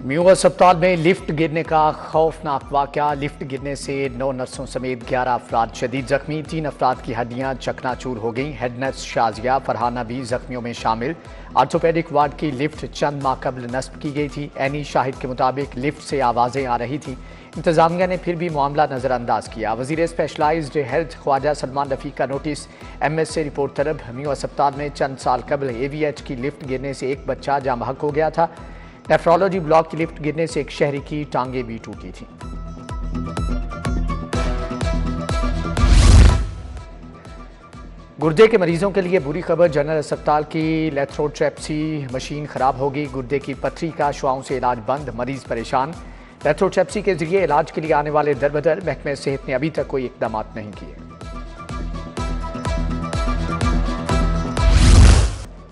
Mu अस्पताल में lift गिरने का खौफनाक वाकया। लिफ्ट गिरने से 9 नर्सों समेत 11 अफराद शदीद जख्मी। 3 अफराद की हड्डियां चकनाचूर हो गईं। हेड नर्स शाजिया फरहाना भी जख्मियों में शामिल। आर्थोपेडिक वार्ड की लिफ्ट चंद माह कबल नस्ब की गई थी। एनी शाहिद के मुताबिक लिफ्ट से आवाजें आ रही थी। इंतजामिया ने फिर भी मामला नजरअंदाज किया। वजीर स्पेशलाइज्ड हेल्थ ख्वाजा सलमान रफी का नोटिस MS से रिपोर्ट तलब। म्यू अस्पताल में चंद साल कबल AVH की लिफ्ट गिरने से एक बच्चा जाँ बहक हो गया था। नेफ्रोलॉजी ब्लॉक की लिफ्ट गिरने से एक शहरी की टांगे भी टूटी थी। गुर्दे के मरीजों के लिए बुरी खबर। जनरल अस्पताल की लेथ्रोट्रेप्सी मशीन खराब होगी। गुर्दे की पथरी का शुआओं से इलाज बंद, मरीज परेशान। लेथ्रोट्रेप्सी के जरिए इलाज के लिए आने वाले दर-बदर महकमे सेहत ने अभी तक कोई इकदाम नहीं किए।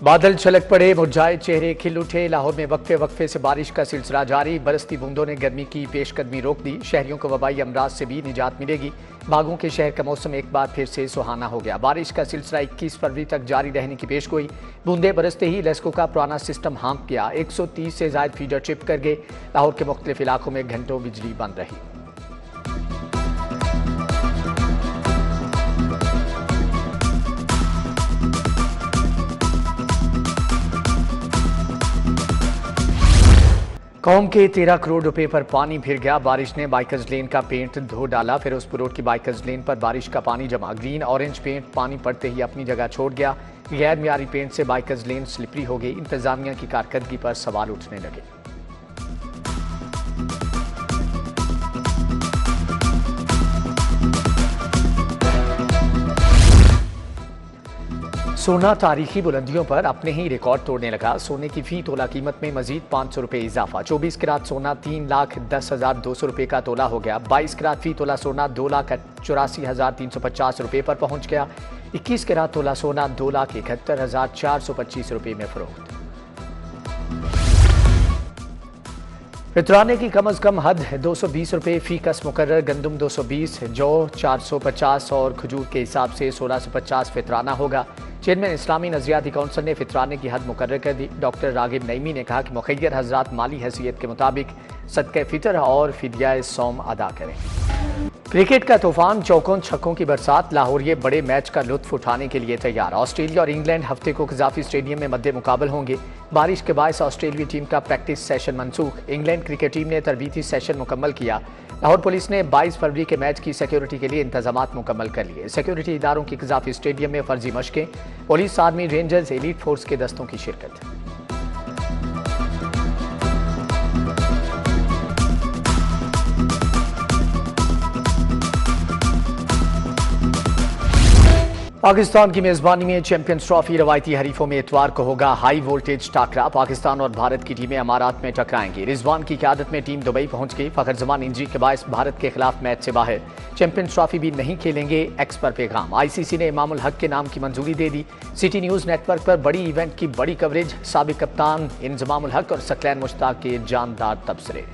बादल छलक पड़े, मुरझाए चेहरे खिल उठे। लाहौर में वक्फे वक्फे से बारिश का सिलसिला जारी। बरसती बूंदों ने गर्मी की पेशकदमी रोक दी। शहरियों को वबाई अमराज से भी निजात मिलेगी। बागों के शहर का मौसम एक बार फिर से सुहाना हो गया। बारिश का सिलसिला 21 फरवरी तक जारी रहने की पेशगोई। बूंदे बरसते ही लेस्को का पुराना सिस्टम हाँक गया। 130 से ज्यादा फीडर ट्रिप कर गए। लाहौर के मुख्तलिफ इलाकों में घंटों बिजली बंद रही। कौम के 13 करोड़ रुपए पर पानी फिर गया। बारिश ने बाइकर्स लेन का पेंट धो डाला। फिरोजपुर रोड की बाइकर्स लेन पर बारिश का पानी जमा। ग्रीन ऑरेंज पेंट पानी पड़ते ही अपनी जगह छोड़ गया। गैर मियारी पेंट से बाइकर्स लेन स्लिपरी हो गई। इंतजामिया की कारकर्दगी पर सवाल उठने लगे। सोना तारीखी बुलंदियों पर अपने ही रिकॉर्ड तोड़ने लगा। सोने की फी तोला कीमत में मजीद 500 रुपये इजाफा। 24 कैरात सोना 3,10,200 रुपये का तोला हो गया। 22 कैरात फी तोला सोना 2,84,350 रुपये पर पहुंच गया। 21 कैरात तोला सोना 2,71,425 रुपये में फरोख्त। फितराने की कम अज कम हद 220 रुपये फी कस मुकर्रर। गंदम 220, जौ 450 और खजूर के हिसाब से 1650 फितराना होगा। चेयरमैन इस्लामी नजरियाती कौंसिल ने फितराने की हद मुकर्रर कर दी। डॉक्टर रागिब नईमी ने कहा कि मुखय्यर हजरात माली हैसियत के मुताबिक सदक़े फितर और फिदिया सौम अदा करें। क्रिकेट का तूफान, चौकों छक्कों की बरसात। लाहौरिये बड़े मैच का लुत्फ उठाने के लिए तैयार। ऑस्ट्रेलिया और इंग्लैंड हफ्ते को कज़ाफी स्टेडियम में मद्दे मुकाबल होंगे। बारिश के बायस ऑस्ट्रेलियाई टीम का प्रैक्टिस सेशन मनसूख। इंग्लैंड क्रिकेट टीम ने तरबीती सेशन मुकम्मल किया। लाहौर पुलिस ने 22 फरवरी के मैच की सिक्योरिटी के लिए इंतजामात मुकम्मल कर लिए। सिक्योरिटी इदारों की कज़ाफी स्टेडियम में फर्जी मशकें। Police, army, rangers, elite force के दस्तों की शिरकत। पाकिस्तान की मेजबानी में चैंपियंस ट्रॉफी रवायती हरीफों में इतवार को होगा हाई वोल्टेज टाकरा। पाकिस्तान और भारत की टीमें अमारात में टकराएंगी। रिजवान की क़यादत में टीम दुबई पहुंच गई। फखर जमान इंजरी के बायस भारत के खिलाफ मैच से बाहर। चैंपियंस ट्रॉफी भी नहीं खेलेंगे, एक्स पर पैगाम। ICC ने इमामुल हक के नाम की मंजूरी दे दी। सिटी न्यूज़ नेटवर्क पर बड़ी इवेंट की बड़ी कवरेज। साबिक कप्तान इंजमामुल हक और सकलैन मुश्ताक के जानदार तबसरे।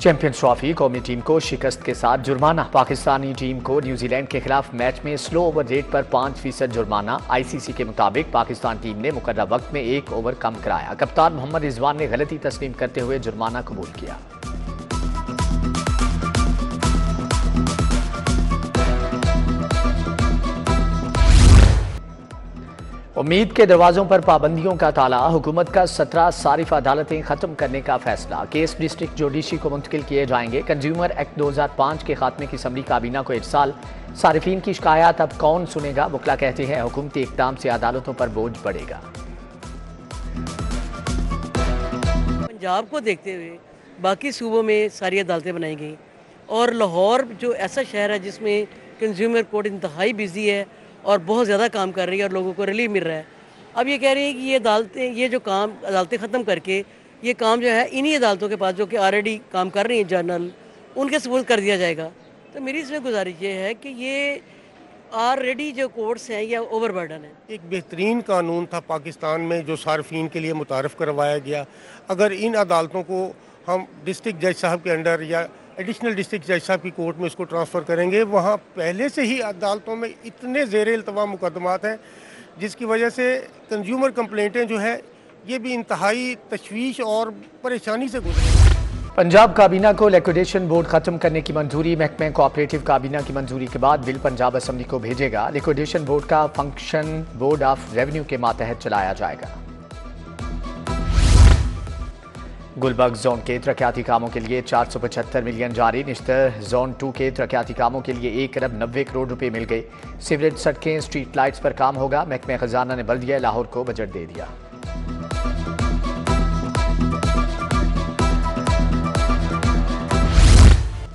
चैंपियंस ट्रॉफी कौमी टीम को शिकस्त के साथ जुर्माना। पाकिस्तानी टीम को न्यूजीलैंड के खिलाफ मैच में स्लो ओवर रेट पर 5% जुर्माना। ICC के मुताबिक पाकिस्तान टीम ने मुकर्रर वक्त में 1 ओवर कम कराया। कप्तान मोहम्मद रिजवान ने गलती तस्लीम करते हुए जुर्माना कबूल किया। उम्मीद के दरवाजों पर पाबंदियों का ताला। हुकूमत का 17 सारिफ अदालतें खत्म करने का फैसला। केस डिस्ट्रिक्ट जुडिशरी को मुंतकिल किए जाएंगे। कंज्यूमर एक्ट 2005 के खात्मे की असम्बली काबीना को इरसाल। सारिफीन की शिकायत अब कौन सुनेगा? वकला कहते हैं हुकूमती इक़दाम से अदालतों पर बोझ बढ़ेगा। पंजाब को देखते हुए बाकी सूबों में सारी अदालतें बनाई गई और लाहौर जो ऐसा शहर है जिसमें कंज्यूमर कोर्ट इंतहाई बिजी है और बहुत ज़्यादा काम कर रही है और लोगों को रिलीफ मिल रहा है। अब ये कह रही है कि ये अदालतें, ये जो काम अदालतें ख़त्म करके ये काम जो है इन्हीं अदालतों के पास जो कि ऑलरेडी काम कर रही हैं जर्नल, उनके सबूत कर दिया जाएगा। तो मेरी इसमें गुजारिश ये है कि ये ऑलरेडी जो कोर्ट्स हैं ये ओवरबर्डन है। एक बेहतरीन कानून था पाकिस्तान में जो सार्फिन के लिए मुतारफ़ करवाया गया। अगर इन अदालतों को हम डिस्ट्रिक्ट जज साहब के अंडर या एडिशनल डिस्ट्रिक्ट जज साहब की कोर्ट में उसको ट्रांसफ़र करेंगे। वहाँ पहले से ही अदालतों में इतने ज़ेर इल्तवा मुकदमात हैं जिसकी वजह से कंज्यूमर कंप्लेंटें जो है ये भी इंतहाई तशवीश और परेशानी से गुजरे। पंजाब काबीना को लिक्विडेशन बोर्ड खत्म करने की मंजूरी। महकमे कोऑपरेटिव काबीना की मंजूरी के बाद बिल पंजाब असम्बली को भेजेगा। लिक्विडेशन बोर्ड का फंक्शन बोर्ड ऑफ रेवेन्यू के मातहत चलाया जाएगा। गुलबर्ग जोन के तरक्याती कामों के लिए 475 मिलियन जारी। निश्तर जोन 2 के तरक्याती कामों के लिए 1 अरब 90 करोड़ रुपए मिल गए। सीवरेज, सड़कें, स्ट्रीट लाइट्स पर काम होगा। महकमे खजाना ने बल्दिया लाहौर को बजट दे दिया।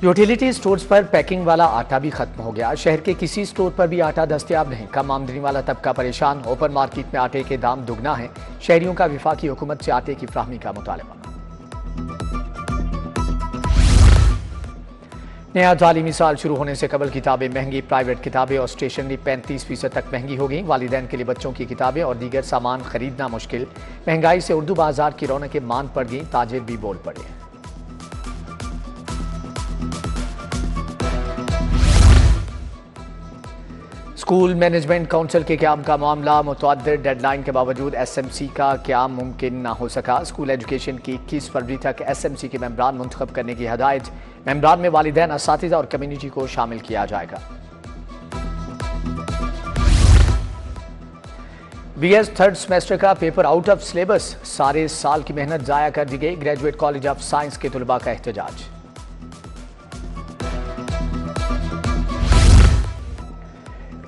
यूटिलिटी स्टोर्स पर पैकिंग वाला आटा भी खत्म हो गया। शहर के किसी स्टोर पर भी आटा दस्तयाब नहीं। कम आमदनी वाला तबका परेशान। ओपन मार्केट में आटे के दाम दुगना है। शहरियों का विफाकी हुकूमत से आटे की फ्राहमी का मुतालबा। नया तालीमी साल शुरू होने से कबल किताबें महंगी। प्राइवेट किताबें और स्टेशनरी 35% तक महंगी हो गई। वालिदैन के लिए बच्चों की किताबें और दीगर सामान खरीदना मुश्किल। महंगाई से उर्दू बाजार की रौनकें मान पड़ गई। ताजिर भी बोल पड़े। स्कूल मैनेजमेंट काउंसिल के क़याम का मामला। मुतअद्दिद डेडलाइन के बावजूद SMC का क़याम मुमकिन न हो सका। स्कूल एजुकेशन की 21 फरवरी तक SMC के मेंबरान मुंतखब करने की हदायत। मेंबरान में वालिदैन, असातिज़ा और कम्युनिटी को शामिल किया जाएगा। BS थर्ड सेमेस्टर का पेपर आउट ऑफ सिलेबस। सारे साल की मेहनत ज़ाया कर दी गई। ग्रेजुएट कॉलेज ऑफ साइंस के तलबा का एहतजाज।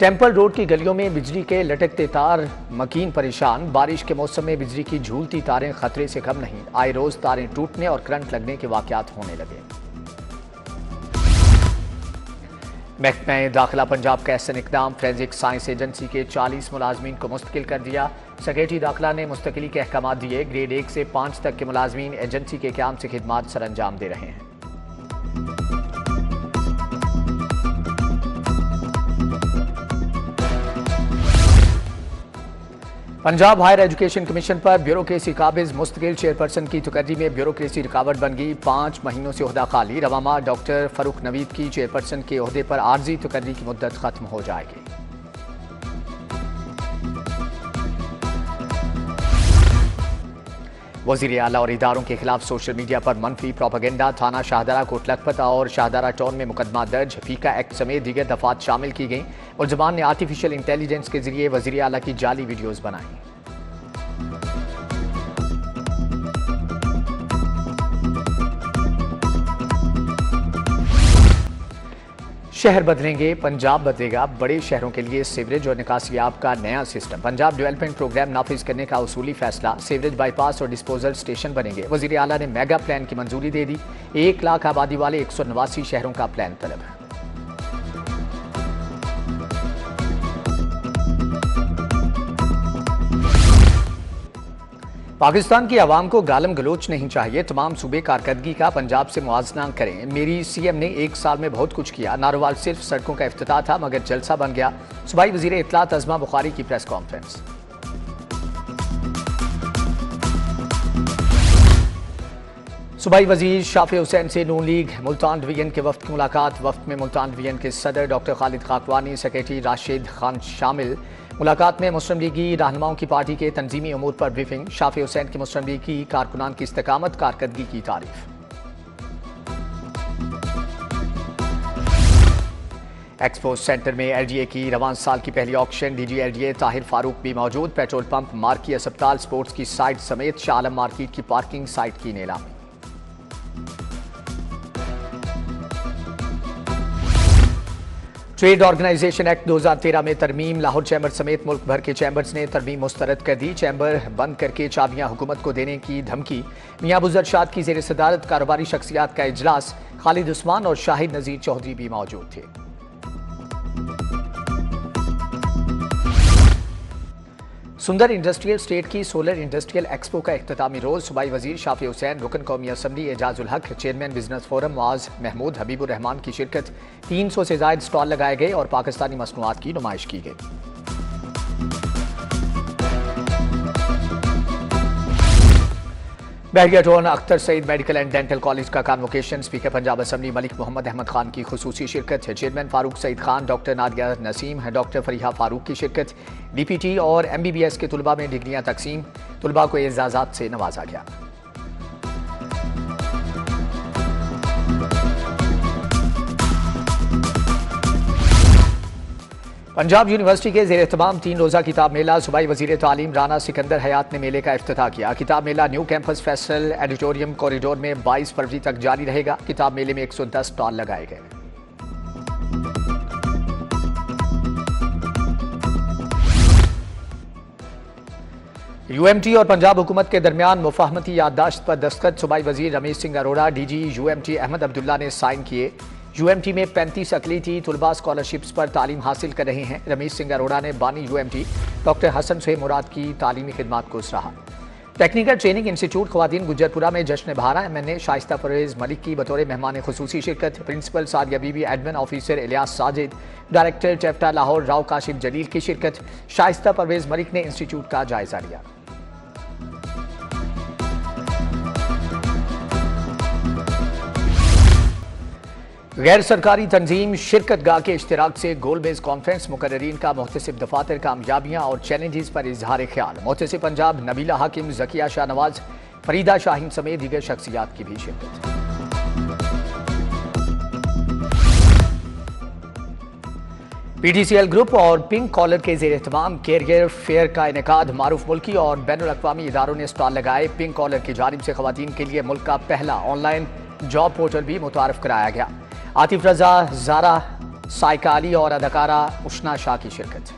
टेम्पल रोड की गलियों में बिजली के लटकते तार। मकीन परेशान। बारिश के मौसम में बिजली की झूलती तारें खतरे से कम नहीं। आए रोज तारें टूटने और करंट लगने के वाकयात होने लगे। महकमा दाखिला पंजाब का ऐसा इक़दाम। फोरेंसिक साइंस एजेंसी के 40 मुलाजमीन को मुस्तकिल कर दिया। सेक्रेटरी दाखिला ने मुस्तकिली के अहकाम दिए। ग्रेड 1 से 5 तक के मुलाजमीन एजेंसी के क़याम से खिदमात सर अंजाम दे रहे हैं। पंजाब हायर एजुकेशन कमीशन पर ब्यूरोक्रेसी काबिज। मुस्तकिल चेयरपर्सन की तकर्री में ब्यूरोक्रेसी रुकावट बन गई। 5 महीनों से ओहदा खाली। रवामा डॉक्टर फरूक नवीद की चेयरपर्सन के ओहदे पर आर्जी तकर्री की मुद्दत खत्म हो जाएगी। वज़ीर आला और इदारों के खिलाफ सोशल मीडिया पर मनफी प्रोपेगेंडा। थाना शाहदरा, कोटलखपत और शाहदरा टाउन में मुकदमा दर्ज। फीका एक्ट समेत दीगर दफात शामिल की गई। मुलजमान ने आर्टिफिशियल इंटेलिजेंस के जरिए वज़ीर आला की जाली वीडियोज़ बनाई। शहर बदलेंगे, पंजाब बदलेगा। बड़े शहरों के लिए सीवरेज और निकासियाब का नया सिस्टम। पंजाब डेवलपमेंट प्रोग्राम नाफिज करने का उसूली फैसला। सीवरेज बाईपास और डिस्पोजल स्टेशन बनेंगे। वज़ीर आला ने मेगा प्लान की मंजूरी दे दी। 1 लाख आबादी वाले 189 शहरों का प्लान तलब है। पाकिस्तान की आवाम को गालम गलोच नहीं चाहिए। तमाम सूबे कारकर्दगी का पंजाब से मुआवजना करें। मेरी CM ने 1 साल में बहुत कुछ किया। नारोवाल सिर्फ सड़कों का इफ्तिताह था मगर जलसा बन गया। सूबाई वज़ीर इत्तलात अज़मा बुखारी की प्रेस कॉन्फ्रेंस। सूबाई वज़ीर शाफी हुसैन से नून लीग मुल्तान डिवीजन के वफ्द की मुलाकात। वफ्द में मुल्तान डिवीजन के सदर डॉक्टर खालिद खाकवानी, सेक्रेटरी राशिद खान शामिल। मुलाकात में मुस्लिम लीगी रहनुमाओं की पार्टी के तंजीमी उमूर पर ब्रीफिंग। शाफी हुसैन की मुस्लिम लीग की कारकुनान की इस्तकामत, कारकर्दगी की तारीफ। एक्सपो सेंटर में LGA की रवान साल की पहली auction. DG LGA Tahir Farooq भी मौजूद। पेट्रोल पंप, मार्की अस्पताल, स्पोर्ट्स की साइट समेत शाह आलम मार्केट की पार्किंग साइट की नीलामी। ट्रेड ऑर्गेनाइजेशन एक्ट 2013 में तरमीम। लाहौर चैम्बर समेत मुल्क भर के चैम्बर्स ने तरमीम मुस्तरद कर दी। चैम्बर बंद करके चाबियां हुकूमत को देने की धमकी। मियां अबू जरशाद की ज़ेर सदारत कारोबारी शख्सियात का इजलास। खालिद उस्मान और शाहिद नज़ीर चौधरी भी मौजूद थे। सुंदर इंडस्ट्रियल स्टेट की सोलर इंडस्ट्रियल एक्सपो का इख्तितामी रोज। सूबाई वजीर शाफी हुसैन, रुकन कौमी assembly Ejazul Haq, chairman business forum Muaz Mahmood Habibur Rahman की शिरकत। 300 से ज़ायद स्टॉल लगाए गए और पाकिस्तानी मसनूआत की नुमाइश की गई। Bahria town Akhtar Saeed medical and dental college का convocation. Speaker Punjab assembly Malik Mohammad Ahmad Khan की खुसूसी शिरकत है। चेयरमैन फारूक सईद खान, डॉक्टर नादिया नसीम है, डॉक्टर फरीहा फारूक की शिरकत। DPT और MBBS के तुलबा में डिग्रियां तकसीम, तुलबा को एजाजात से नवाजा गया। पंजाब यूनिवर्सिटी के ज़ेर एहतमाम 3 रोज़ा किताब मेला सूबाई वज़ीर तालीम राना सिकंदर हयात ने मेले का इफ्तिताह किया। किताब मेला न्यू कैंपस फेस्टिवल एडिटोरियम कॉरिडोर में 22 फरवरी तक जारी रहेगा। किताब मेले में 110 स्टॉल लगाए गए। UMT और पंजाब हुकूमत के दरमियान मुफाहमती याददाश्त पर दस्तखत सूबाई वज़ीर रमेश सिंह अरोड़ा, DG UMT अहमद अब्दुल्ला ने साइन किए। UMT में 35 अकलीती तुलबा स्कॉलरशिप्स पर तालीम हासिल कर रहे हैं। रमेश सिंह अरोड़ा ने बानी UMT डॉक्टर हसन सुहेब मुराद की तालीमी खिदमात को सराहा। टेक्निकल ट्रेनिंग इंस्टीट्यूट ख्वातीन गुजरपुरा में जश्न बहारा। MNA शाइस्ता परवेज मलिक की बतौर मेहमान खुसूसी शिरकत। Principal Sadia Bibi, admin officer Ilyas Sajid, director टेफ्टा लाहौर राव काशिफ जलील की शिरकत। शाइस्ता परवेज मलिक ने इंस्टीट्यूट का जायजा लिया। गैर सरकारी तंजीम शिरकत गाह के इश्तिराक से गोल बेस कॉन्फ्रेंस। मुकर्ररीन का मोहतसिब दफातर कामयाबियां और चैलेंजेस पर इजहार ख्याल। मोहतसिब पंजाब नबीला हाकिम, जकिया शाहनवाज, फरीदा शाहीन समेत दीगर शख्सियात की भी शिरकत। PTCL ग्रुप और पिंक कॉलर के ज़ेर एहतमाम कैरियर फेयर का इनेकाद। मारूफ मुल्की और बैनुल अक़वामी इदारों ने स्टॉल लगाए। पिंक कॉलर की जानिब से ख़वातीन के लिए मुल्क का पहला ऑनलाइन जॉब पोर्टल भी मुतारफ कराया गया। आतिफ रजा, जारा साइका अली और अदाकारा उशना शाह की शिरकत।